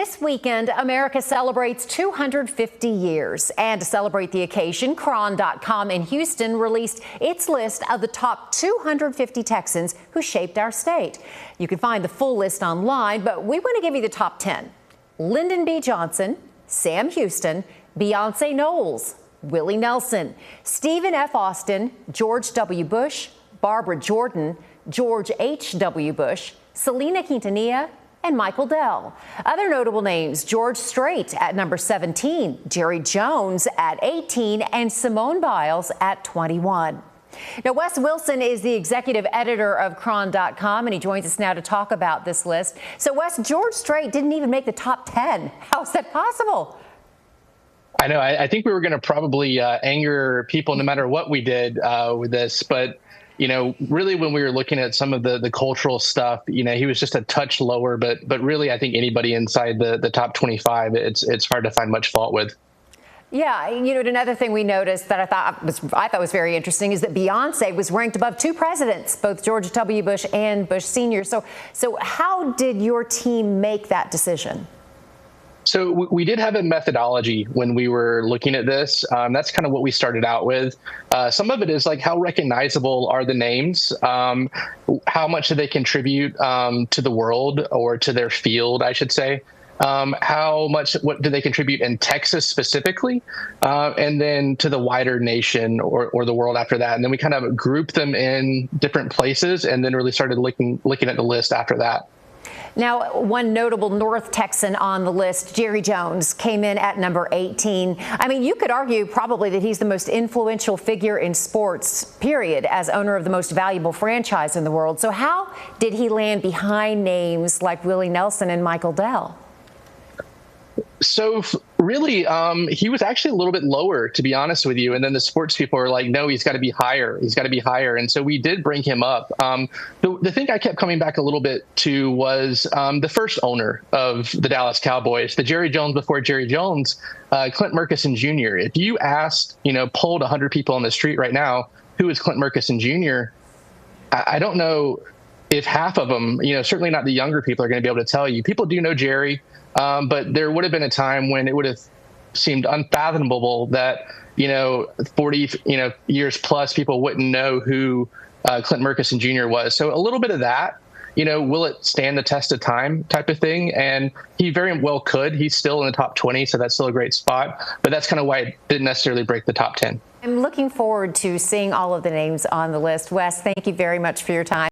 This weekend, America celebrates 250 years. And to celebrate the occasion, Cron.com in Houston released its list of the top 250 Texans who shaped our state. You can find the full list online, but we want to give you the top 10. Lyndon B. Johnson, Sam Houston, Beyonce Knowles, Willie Nelson, Stephen F. Austin, George W. Bush, Barbara Jordan, George H.W. Bush, Selena Quintanilla, and Michael Dell. Other notable names: George Strait at number 17, Jerry Jones at 18, and Simone Biles at 21. Now, Wes Wilson is the executive editor of Cron.com, and he joins us now to talk about this list. So, Wes, George Strait didn't even make the top 10. How is that possible? I know. I think we were going to probably anger people no matter what we did with this. But, you know, really when we were looking at some of the cultural stuff, you know, he was just a touch lower. But really, I think anybody inside the top 25, it's hard to find much fault with. Yeah, you know, another thing we noticed that I thought was very interesting is that Beyonce was ranked above two presidents, both George W. Bush and Bush Sr. So how did your team make that decision? So we did have a methodology when we were looking at this. That's kind of what we started out with. Some of it is like, how recognizable are the names? How much do they contribute to the world, or to their field, I should say? What do they contribute in Texas specifically? And then to the wider nation or the world after that. And then we kind of grouped them in different places and then really started looking at the list after that. Now, one notable North Texan on the list, Jerry Jones, came in at number 18. I mean, you could argue probably that he's the most influential figure in sports, period, as owner of the most valuable franchise in the world. So how did he land behind names like Willie Nelson and Michael Dell? So really, he was actually a little bit lower, to be honest with you. And then the sports people were like, no, he's got to be higher. He's got to be higher. And so we did bring him up. The thing I kept coming back a little bit to was the first owner of the Dallas Cowboys, the Jerry Jones before Jerry Jones, Clint Murkison Jr. If you asked, polled 100 people on the street right now, who is Clint Murkison Jr., I don't know if half of them, certainly not the younger people, are going to be able to tell you. People do know Jerry. But there would have been a time when it would have seemed unfathomable that, 40, years plus, people wouldn't know who Clint Murkison Jr. was. So a little bit of that, will it stand the test of time type of thing? And he very well could. He's still in the top 20, so that's still a great spot. But that's kind of why it didn't necessarily break the top 10. I'm looking forward to seeing all of the names on the list. Wes, thank you very much for your time.